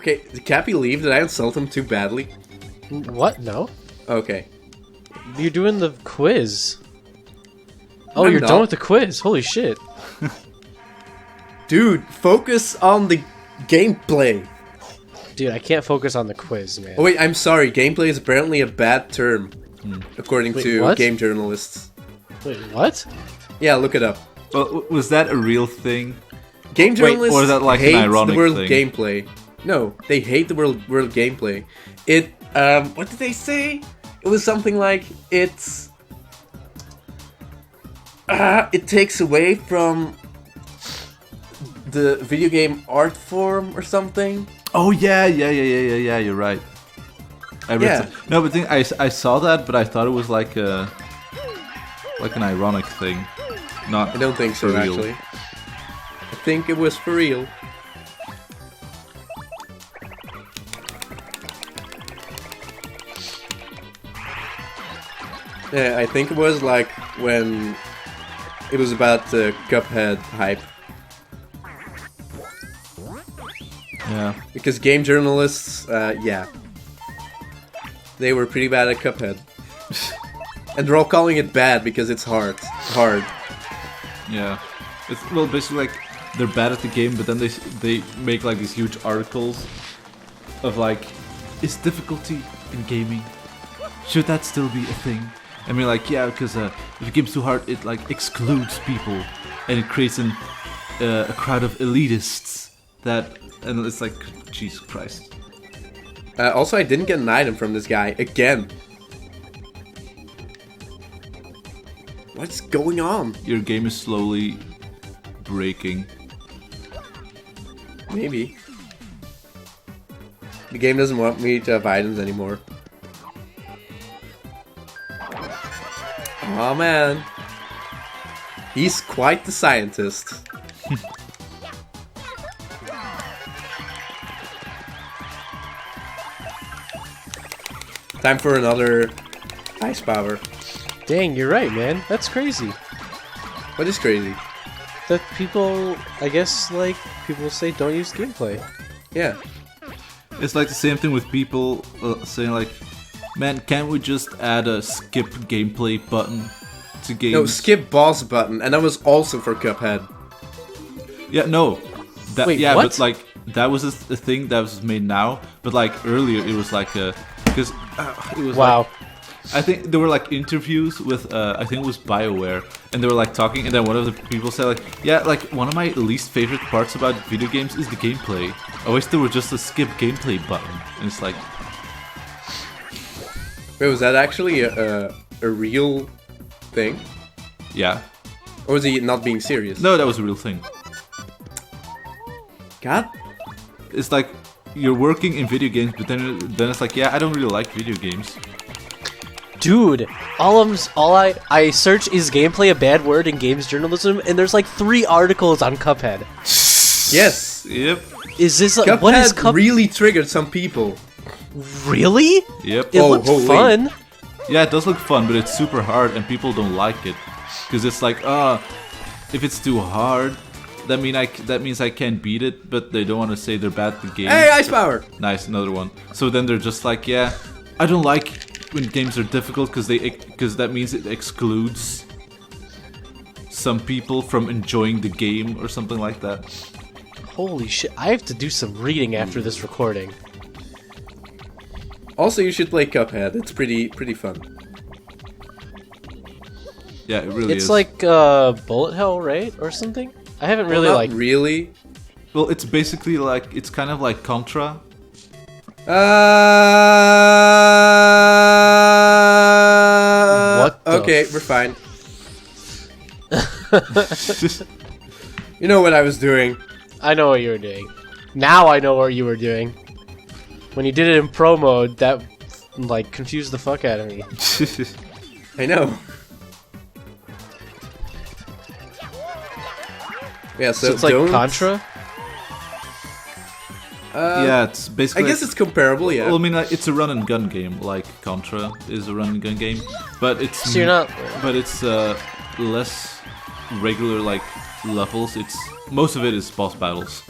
Okay, did Kappy leave? Did I insult him too badly? What? No. Okay. You're doing the quiz. Oh, I'm you're not. done with the quiz. Holy shit. Dude, focus on the gameplay. Dude, I can't focus on the quiz, man. Oh wait, I'm sorry. Gameplay is apparently a bad term, according Wait, to what? game journalists. Wait, what? Yeah, look it up. Well, was that a real thing? Game journalists or is that like an hate ironic the word thing? gameplay. No, they hate the word gameplay. It, what did they say? It was something like, it takes away from the video game art form or something. Oh yeah, you're right. I read Yeah. No, but I saw that, but I thought it was like an ironic thing. Not I don't think so, for real. actually. I think it was for real. Yeah, I think it was like when it was about the Cuphead hype. Yeah. Because game journalists, yeah. They were pretty bad at Cuphead. And they're all calling it bad because it's hard. Yeah. It's well basically like they're bad at the game, but then they make like these huge articles of like, is difficulty in gaming? Should that still be a thing? I mean, like, yeah, because if a game's too hard, it like excludes people, and it creates a crowd of elitists that, and it's like, Jesus Christ. Also, I didn't get an item from this guy again. What's going on? Your game is slowly breaking. Maybe. The game doesn't want me to have items anymore. Oh man. He's quite the scientist. Time for another ice power. Dang, you're right, man. That's crazy. What is crazy? That people, I guess, like, people say don't use gameplay. Yeah. It's like the same thing with people saying like, man, can't we just add a skip gameplay button to games? No, skip boss button, and that was also for Cuphead. Yeah, no. That, Wait, yeah, what? but like, that was a thing that was made now, but like earlier it was like because it was Wow. like, I think there were like interviews with I think it was BioWare, and they were like talking, and then one of the people said like, yeah, like one of my least favorite parts about video games is the gameplay. I wish there were just a skip gameplay button, and it's like, Wait, was that actually a real thing? yeah, Or was he not being serious? no, that was a real thing. God? It's like you're working in video games, but then it's like, yeah, I don't really like video games. Dude, all I search is gameplay a bad word in games journalism, and there's like 3 articles on Cuphead. Yes! Yep. Is this Cuphead what is Cuphead? really triggered some people. Really? Yep. It Oh, looked holy. fun. Yeah, it does look fun, but it's super hard and people don't like it. Because it's like, if it's too hard, that means I can't beat it, but they don't want to say they're bad at the game. Hey, ice power! Nice, another one. So then they're just like, yeah, I don't like when games are difficult because that means it excludes some people from enjoying the game or something like that. Holy shit! I have to do some reading after this recording. Also, you should play Cuphead. It's pretty fun. Yeah, it really is. It's like bullet hell, right, or something? I haven't really Well, like. not really. Well, it's basically like, it's kind of like Contra. What the Okay, we're fine. You know what I was doing. I know what you were doing. Now I know what you were doing. When you did it in pro mode, that like confused the fuck out of me. I know. Yeah, so, So it's like don't- Contra. Yeah, it's I basically. guess it's comparable, yeah. Well, I mean, it's a run and gun game, like Contra is a run and gun game, but it's So you're not. but it's less regular like levels. It's most of it is boss battles.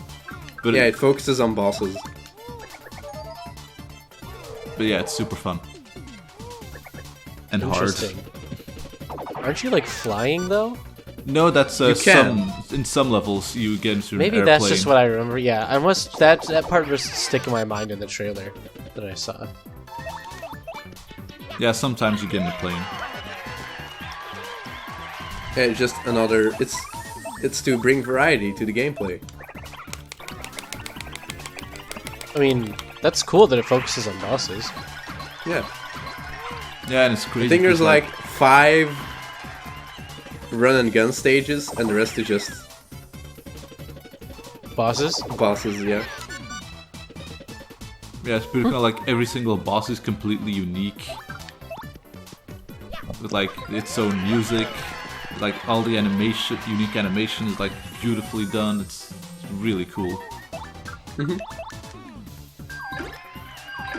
But Yeah, it focuses on bosses. But yeah, it's super fun. And hard. Interesting. Aren't you like flying though? No, that's You can. in some levels you get into Maybe an that's airplane. just what I remember. Yeah, I must that part was stick in my mind in the trailer that I saw. Yeah, sometimes you get in a plane. Yeah, it's just another. It's to bring variety to the gameplay. I mean, that's cool that it focuses on bosses. Yeah. Yeah, and it's crazy. I think there's 'cause, like 5 run and gun stages, and the rest is just Bosses? bosses. Yeah. yeah, it's pretty cool. Like every single boss is completely unique. With like its own music, like all the animation, unique animations, like beautifully done. It's really cool.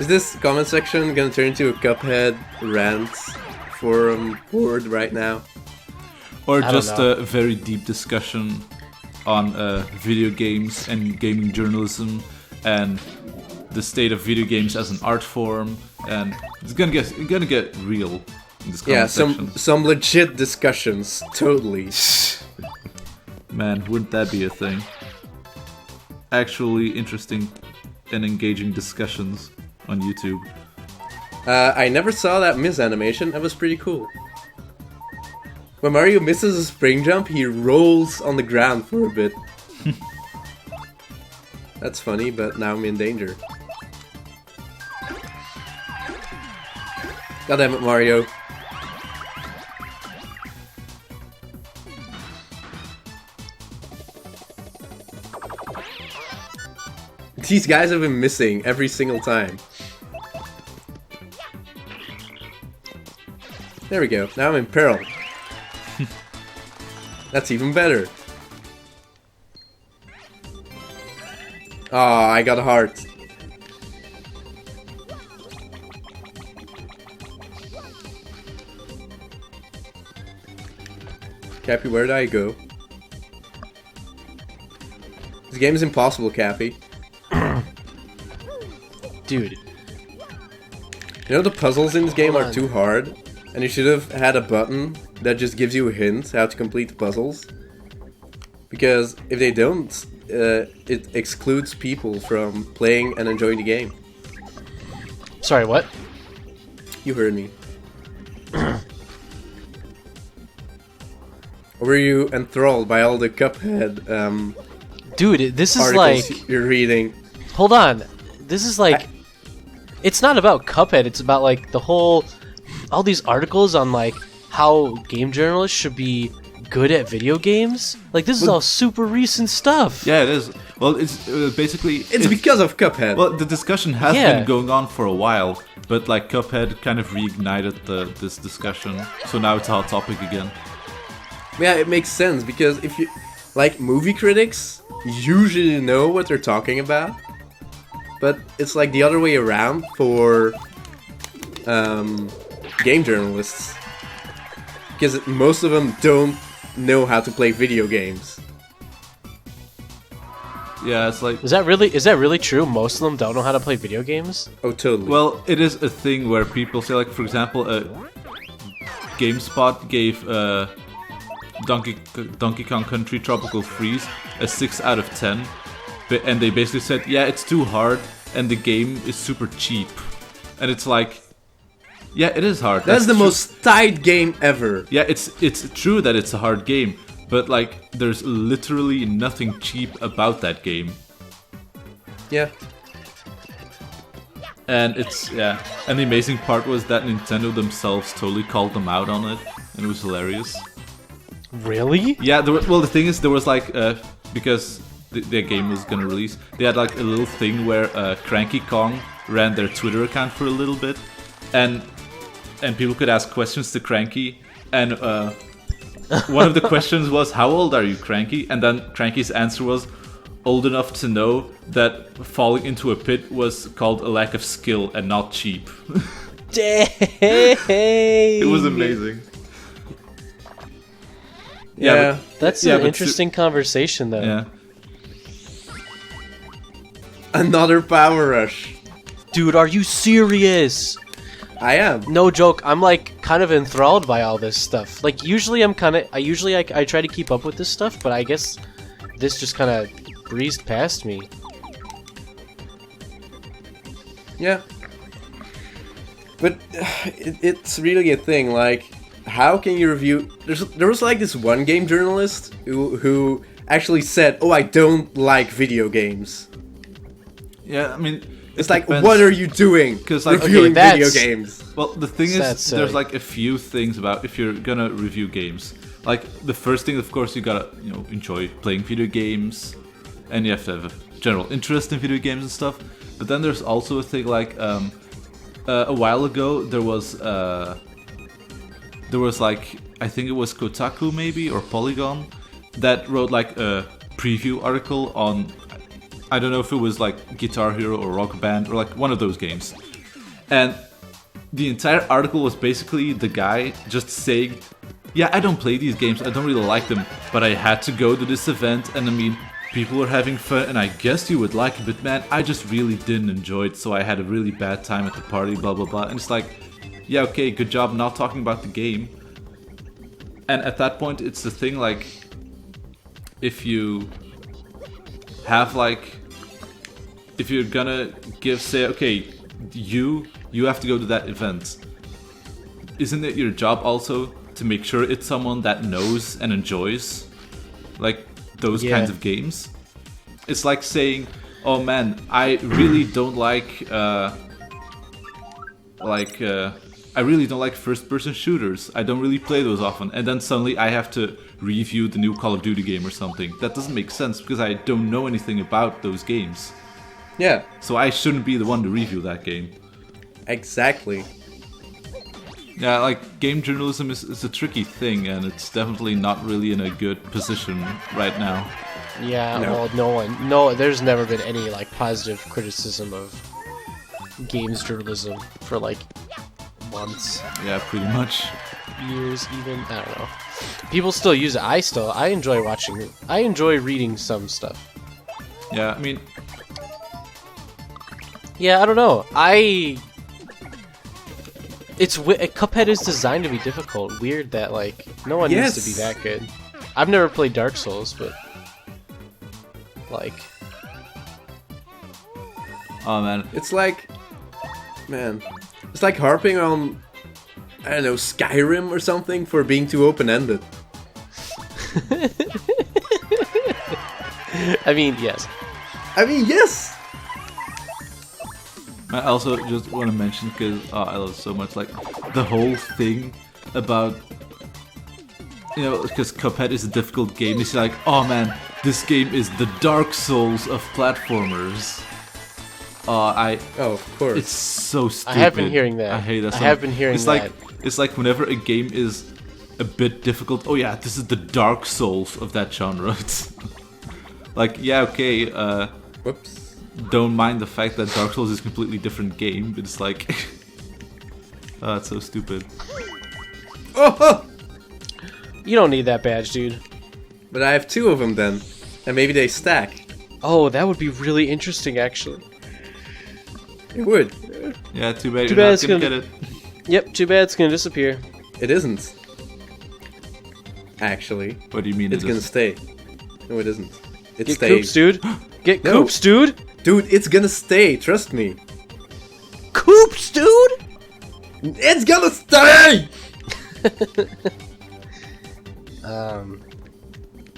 Is this comment section gonna turn into a Cuphead rant forum board right now? Or I don't just know. a very deep discussion on video games and gaming journalism and the state of video games as an art form, and it's gonna get real in this comment Yeah, section. some legit discussions, totally. Man, wouldn't that be a thing? Actually interesting and engaging discussions on YouTube. I never saw that miss animation. That was pretty cool. When Mario misses a spring jump, he rolls on the ground for a bit. That's funny, but now I'm in danger. God damn it, Mario. These guys have been missing every single time. There we go. Now I'm in peril. That's even better. Ah, I got a heart. Kappy, where did I go? This game is impossible, Kappy. Dude, You know the puzzles in this game Hold are on. too hard, and you should have had a button that just gives you a hint how to complete the puzzles. Because if they don't, it excludes people from playing and enjoying the game. sorry, what? You heard me. Or were you enthralled by all the Cuphead Dude, this is articles like... you're reading? Hold on. This is like... It's not about Cuphead, it's about like the whole... All these articles on like how game journalists should be good at video games. Like this is all super recent stuff. Yeah, it is. Well, it's basically... It's because of Cuphead. Well, the discussion has Yeah. been going on for a while, but like Cuphead kind of reignited this discussion, so now it's a hot topic again. Yeah, it makes sense because if you like movie critics usually know what they're talking about, but it's like the other way around for game journalists because most of them don't know how to play video games. Yeah, it's like... Is that really true? Most of them don't know how to play video games? Oh, totally. Well, it is a thing where people say, like, for example, GameSpot gave Donkey Kong Country Tropical Freeze a 6 out of 10, and they basically said, yeah, it's too hard, and the game is super cheap. And it's like, yeah, it is hard. that's the true. most tight game ever. Yeah, it's true that it's a hard game, but like, there's literally nothing cheap about that game. Yeah. And it's, yeah, and the amazing part was that Nintendo themselves totally called them out on it, and it was hilarious. Really? Yeah, well, the thing is, there was like, because their game was gonna release, they had like a little thing where Cranky Kong ran their Twitter account for a little bit, and people could ask questions to Cranky, and one of the questions was, how old are you, Cranky? And then Cranky's answer was, old enough to know that falling into a pit was called a lack of skill and not cheap. Dang! It was amazing. Yeah. That's Yeah, an but interesting conversation, though. Yeah. Another Power Rush. Dude, are you serious? I am. No joke. I'm like kind of enthralled by all this stuff. Like usually I try to keep up with this stuff, but I guess this just kind of breezed past me. Yeah. But it's really a thing, like, how can you review... There was like this one game journalist who actually said, oh, I don't like video games. Yeah, I mean... It's like, what are you doing? Because like reviewing video games. Well, the thing is, there's like a few things about if you're gonna review games. Like the first thing, of course, you gotta enjoy playing video games, and you have to have a general interest in video games and stuff. But then there's also a thing like a while ago there was like I think it was Kotaku maybe or Polygon that wrote like a preview article on. I don't know if it was like Guitar Hero or Rock Band or like one of those games. And the entire article was basically the guy just saying, yeah, I don't play these games, I don't really like them, but I had to go to this event and I mean, people were having fun and I guess you would like it, but man, I just really didn't enjoy it, so I had a really bad time at the party, blah blah blah. And it's like, yeah, okay, good job not talking about the game. And at that point, it's the thing like, if you have like, if you're gonna say, okay, you have to go to that event, isn't it your job also to make sure it's someone that knows and enjoys like those kinds of games? It's like saying, oh man, I really don't like I really don't like first-person shooters. I don't really play those often. And then suddenly I have to review the new Call of Duty game or something. That doesn't make sense because I don't know anything about those games. Yeah. So I shouldn't be the one to review that game. Exactly. Yeah, like, game journalism is a tricky thing, and it's definitely not really in a good position right now. Yeah, well, there's never been any, like, positive criticism of games journalism for, like, months. Yeah, pretty much. Years, even. I don't know. People still use it. I enjoy reading some stuff. Yeah, I mean... Yeah, I don't know. Cuphead is designed to be difficult. Weird that, like, no one needs to be that good. I've never played Dark Souls, but... like... Oh, man. It's like... Man. It's like harping on... I don't know, Skyrim or something for being too open-ended. I mean, yes. I also just want to mention, because I love it so much, like, the whole thing about, because Cuphead is a difficult game, it's like, oh man, this game is the Dark Souls of platformers. Oh, of course. It's so stupid. I have been hearing that. I hate that. I have been hearing that. It's like whenever a game is a bit difficult, oh yeah, this is the Dark Souls of that genre. Like, yeah, okay, Whoops. Don't mind the fact that Dark Souls is a completely different game, but it's like... oh, it's so stupid. Oh! You don't need that badge, dude. But I have two of them then. And maybe they stack. Oh, that would be really interesting, actually. It would. Yeah, too bad Too you're bad not it's gonna gonna- get it. Yep, too bad it's gonna disappear. It isn't. Actually. What do you mean? It's gonna stay. No, it isn't. It Get stays. Coops, dude. Get No. Coops, dude. Dude, it's gonna stay, trust me. Coops, dude. It's gonna stay!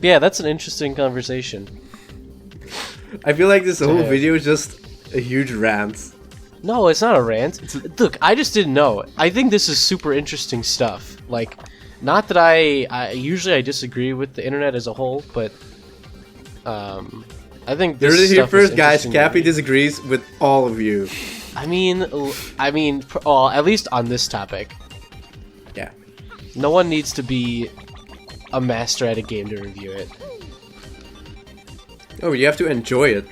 Yeah, that's an interesting conversation. I feel like this whole Yeah. video is just a huge rant. No, it's not a rant. Look, I just didn't know. I think this is super interesting stuff. Like, not that I usually I disagree with the internet as a whole, but I think You're this here stuff first, is guys. interesting to Kappy me. disagrees with all of you. I mean, well, at least on this topic, Yeah. no one needs to be a master at a game to review it. Oh, you have to enjoy it.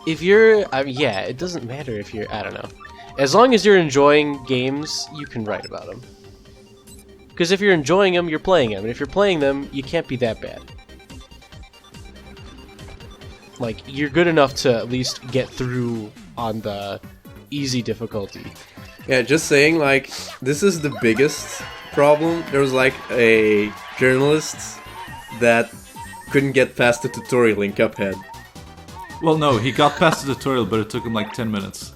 If you're, yeah, it doesn't matter if you're, I don't know. As long as you're enjoying games, you can write about them. Because if you're enjoying them, you're playing them. And if you're playing them, you can't be that bad. Like, you're good enough to at least get through on the easy difficulty. Yeah, just saying, like, this is the biggest problem. There was, like, a journalist that couldn't get past the tutorial in Cuphead. Well, no, he got past the tutorial, but it took him like 10 minutes.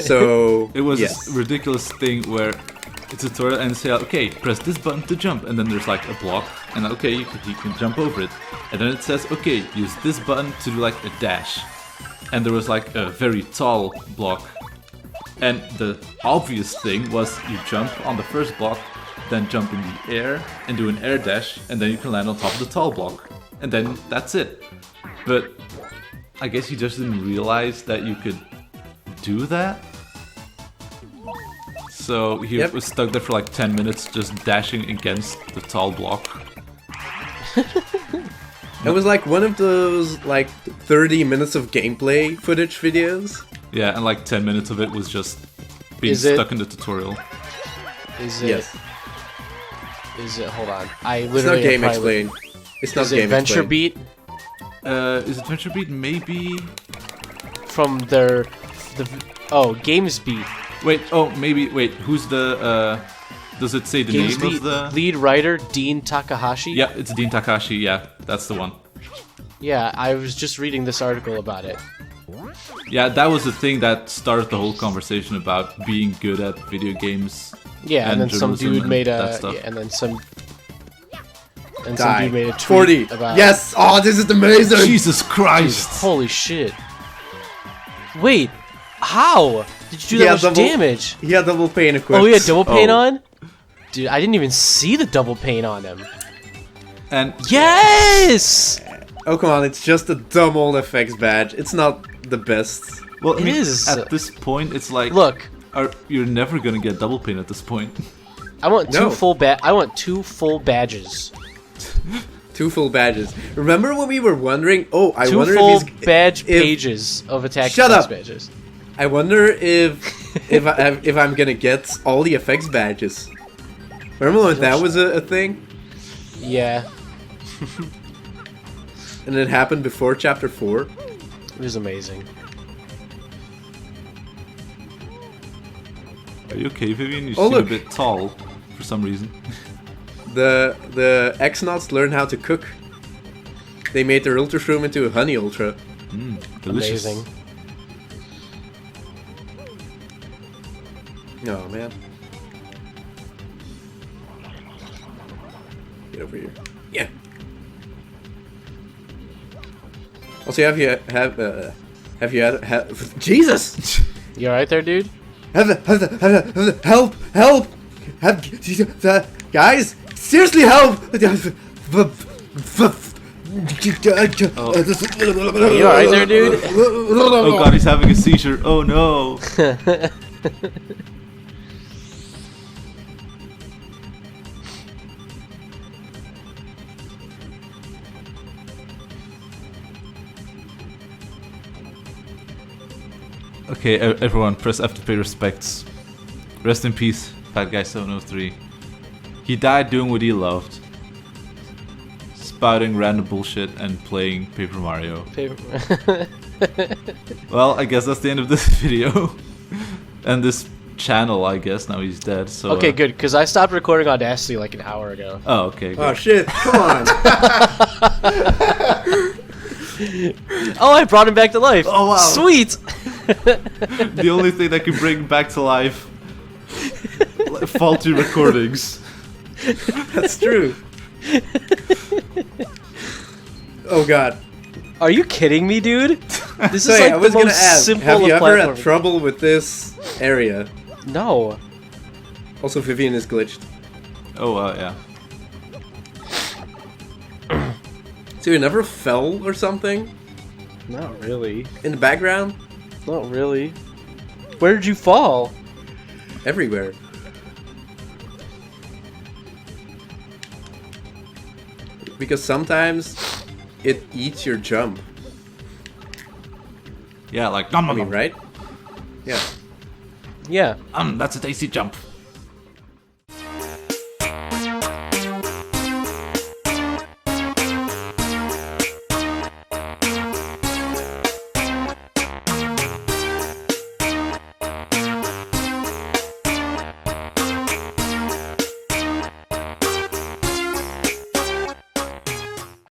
So It was yes. a ridiculous thing where it's a tutorial and say, okay, press this button to jump, and then there's like a block, and okay, you can jump over it. And then it says, okay, use this button to do like a dash. And there was like a very tall block. And the obvious thing was you jump on the first block, then jump in the air and do an air dash, and then you can land on top of the tall block. And then that's it. But I guess he just didn't realize that you could do that. So he was stuck there for like 10 minutes just dashing against the tall block. It was like one of those like 30 minutes of gameplay footage videos. Yeah, and like 10 minutes of it was just being stuck in the tutorial. Is it? Yes. Is it? Hold on. I It's literally not game probably- explain. It's not Is it game Venture explain. Beat Is it Venture Beat? Maybe. from Games Beat. Wait. Oh, maybe. Wait. Who's the? Does it say the Games name Beat of the? lead writer Dean Takahashi. Yeah, it's Dean Takahashi. Yeah, that's the one. Yeah, I was just reading this article about it. Yeah, that was the thing that started the whole conversation about being good at video games. Yeah, and then some journalism dude and made that a stuff. and then some Die. dude made a tweet 40. about Yes. Oh, this is amazing. Jesus Christ! Holy shit! Wait, how did you do that Yeah, much double- damage? He had double pain equipped. Oh, he had double paint Oh. on. Dude, I didn't even see the double paint on him. And Yes. Oh, come on. It's just a dumb old FX badge. It's not the best. well, I It mean, is. at this point, it's like Look, you're never gonna get double paint at this point. I want No. I want 2 full badges. 2 full badges. Remember when we were wondering? Oh, I 2 wonder full if he's. badge if- pages of attack Shut defense up. badges. I wonder if I'm gonna get all the FX badges. Remember when that was a thing? Yeah, And it happened before Chapter 4? it was amazing. Are you okay, Vivian? You Oh, seem look. a bit tall for some reason. The X-Nauts learned how to cook. They made their Ultra Shroom into a Honey Ultra. Delicious. Amazing. Oh man. Get over here. Yeah. Also, have you had Jesus? You alright there, dude? Help! Guys, seriously, help! Are you alright there, dude? Oh god, he's having a seizure. Oh no. Okay, everyone, press F to pay respects. Rest in peace, Fat Guy 703. He died doing what he loved. Spouting random bullshit and playing Paper Mario. Well, I guess that's the end of this video. And this channel, I guess. Now he's dead, so... Okay, good, because I stopped recording Audacity like an hour ago. Oh, okay, good. Oh shit! Come on! Oh, I brought him back to life! Oh, wow. Sweet! The only thing that can bring back to life faulty recordings. That's true. Oh god. Are you kidding me, dude? This is Hey, like I was the gonna most ask, simple have you of ever had platforming. trouble with this area? No. Also, Vivian is glitched. Oh, yeah. So you never fell or something Not really. in the background? Not really. Where did you fall? Everywhere. Because sometimes it eats your jump. Yeah, like, nom, I nom, mean, nom. right? Yeah. Yeah. That's a tasty jump.